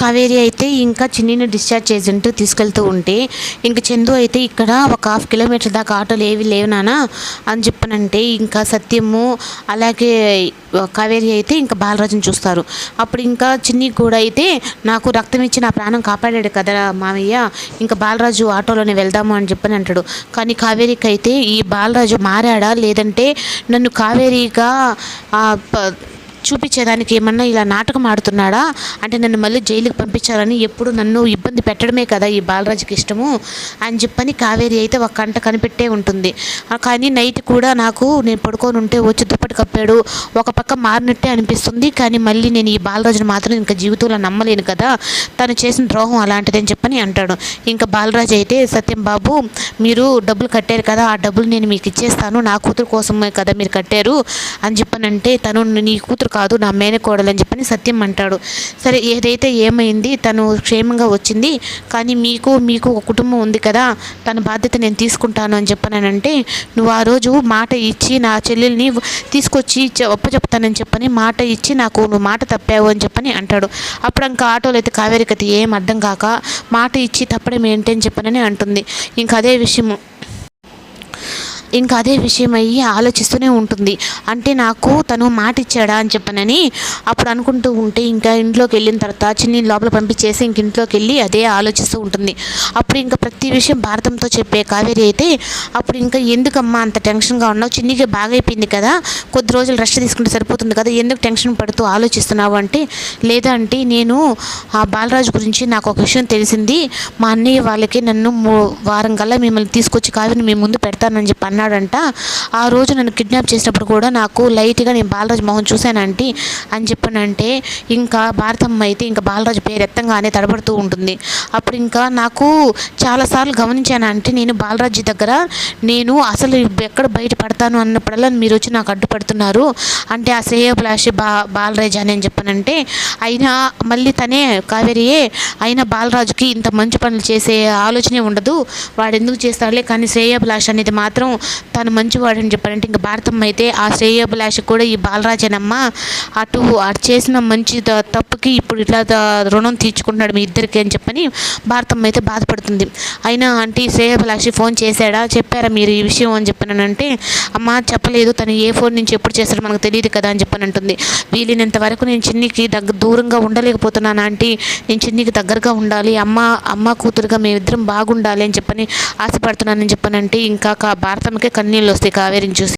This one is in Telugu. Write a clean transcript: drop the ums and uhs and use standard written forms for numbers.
కావేరి అయితే ఇంకా చిన్నిని డిశ్చార్జ్ చేసింటూ తీసుకెళ్తూ ఉంటే ఇంక చందు అయితే ఇక్కడ ఒక 1/2 కిలోమీటర్ దాకా ఆటోలు ఏవి లేవు నాన్న అని చెప్పనంటే ఇంకా సత్యము అలాగే కావేరి అయితే ఇంకా బాలరాజుని చూస్తారు. అప్పుడు ఇంకా చిన్ని కూడా అయితే నాకు రక్తం ఇచ్చి నా ప్రాణం కాపాడాడు కదా మామయ్య, ఇంకా బాలరాజు ఆటోలోనే వెళ్దాము అని చెప్పని అంటాడు. కానీ కావేరికి అయితే ఈ బాలరాజు మారాడా లేదంటే నన్ను కావేరిగా చూపించేదానికి ఏమన్నా ఇలా నాటకం ఆడుతున్నాడా అంటే నన్ను మళ్ళీ జైలుకి పంపించాలని ఎప్పుడు నన్ను ఇబ్బంది పెట్టడమే కదా ఈ బాలరాజుకి ఇష్టము అని చెప్పని కావేరి అయితే ఒక కంట కనిపెట్టే ఉంటుంది. కానీ నైట్ కూడా నాకు నేను పడుకొని ఉంటే వచ్చి దుప్పటి కప్పాడు, ఒక పక్క మారినట్టే అనిపిస్తుంది. కానీ మళ్ళీ నేను ఈ బాలరాజును మాత్రం ఇంకా జీవితంలో నమ్మలేను కదా, తను చేసిన ద్రోహం అలాంటిదని చెప్పని అంటాడు. ఇంకా బాలరాజు అయితే సత్యం బాబు మీరు డబ్బులు కట్టారు కదా, ఆ డబ్బులు నేను మీకు ఇచ్చేస్తాను, నా కూతురు కోసమే కదా మీరు కట్టారు అని చెప్పనంటే తను నీ కూతురు కాదు నా మేనకోడలు అని చెప్పని సత్యం అంటాడు. సరే ఏదైతే ఏమైంది తను క్షేమంగా వచ్చింది, కానీ మీకు ఒక కుటుంబం ఉంది కదా, తన బాధ్యత నేను తీసుకుంటాను అని చెప్పానంటే నువ్వు ఆ రోజు మాట ఇచ్చి నా చెల్లెల్ని తీసుకొచ్చి ఒప్పచెప్తానని చెప్పని మాట ఇచ్చి నాకు నువ్వు మాట తప్పావు అని చెప్పని అంటాడు. అప్పుడు ఇంకా ఆటోలో అయితే కావేరికైతే ఏం అర్థం కాక మాట ఇచ్చి తప్పడం ఏంటి అని చెప్పనని అంటుంది. ఇంకా అదే విషయం అయ్యి ఆలోచిస్తూనే ఉంటుంది. అంటే నాకు తను మాట ఇచ్చాడా అని చెప్పనని అప్పుడు అనుకుంటూ ఉంటే ఇంకా ఇంట్లోకి వెళ్ళిన తర్వాత చిన్ని లోపల పంపించేసి ఇంక ఇంట్లోకి వెళ్ళి అదే ఆలోచిస్తూ ఉంటుంది. అప్పుడు ఇంకా ప్రతి విషయం భారతంతో చెప్పే కావేరి అయితే అప్పుడు ఇంకా ఎందుకమ్మా అంత టెన్షన్గా ఉన్నావు, చిన్నికి బాగైపోయింది కదా, కొద్ది రోజులు రెస్ట్ తీసుకుంటే సరిపోతుంది కదా, ఎందుకు టెన్షన్ పడుతూ ఆలోచిస్తున్నావు అంటే లేదా అంటే నేను ఆ బాలరాజు గురించి నాకు ఒక విషయం తెలిసింది, మా అన్నయ్య వాళ్ళకి నన్ను వారం కల్లా మిమ్మల్ని తీసుకొచ్చి కావేరిని మీ ముందు పెడతానని చెప్పి అన్నాడంట. ఆ రోజు నన్ను కిడ్నాప్ చేసినప్పుడు కూడా నాకు లైట్గా నేను బాలరాజు మొహం చూశానంటే అని చెప్పానంటే ఇంకా భారతమ్మ అయితే ఇంకా బాలరాజు పేరు ఎత్తంగానే తడబడుతూ ఉంటుంది. అప్పుడు ఇంకా నాకు చాలాసార్లు గమనించానంటే నేను బాలరాజు దగ్గర నేను అసలు ఎక్కడ బయట పడతాను అన్నప్పుడల్లా మీరు వచ్చి నాకు అడ్డుపడుతున్నారు అంటే ఆ శ్రేయోభిలాషి బాలరాజు అని చెప్పానంటే అయినా మళ్ళీ తనే కావేరియే అయినా బాలరాజుకి ఇంత మంచి పనులు చేసే ఆలోచనే ఉండదు, వాడు ఎందుకు చేస్తాడులే, కానీ శ్రేయోభిలాష అనేది మాత్రం తను మంచివాడని చెప్పారంటే ఇంకా భారతమ్మ అయితే ఆ శ్రేయోభిలాష కూడా ఈ బాలరాజేనమ్మ, అటు చేసిన మంచి తప్పుకి ఇప్పుడు ఇట్లా రుణం తీర్చుకుంటున్నాడు మీ ఇద్దరికి అని చెప్పని భారతమ్మ అయితే బాధపడుతుంది. అయినా ఆంటీ శ్రేయోభిలాషి ఫోన్ చేశాడా, చెప్పారా మీరు ఈ విషయం అని చెప్పానంటే అమ్మ చెప్పలేదు, తను ఏ ఫోన్ నుంచి ఎప్పుడు చేస్తాడో మనకు తెలియదు కదా అని చెప్పని అంటుంది. వీలైనంత వరకు నేను చిన్నికి దూరంగా ఉండలేకపోతున్నాను ఆంటీ, నేను చిన్నికి దగ్గరగా ఉండాలి, అమ్మ కూతురుగా మేమిద్దరం బాగుండాలి అని చెప్పని ఆశపడుతున్నానని చెప్పానంటే ఇంకా భారతమ్మకే కన్నీళ్ళు వస్తాయి కావేరిని చూసి.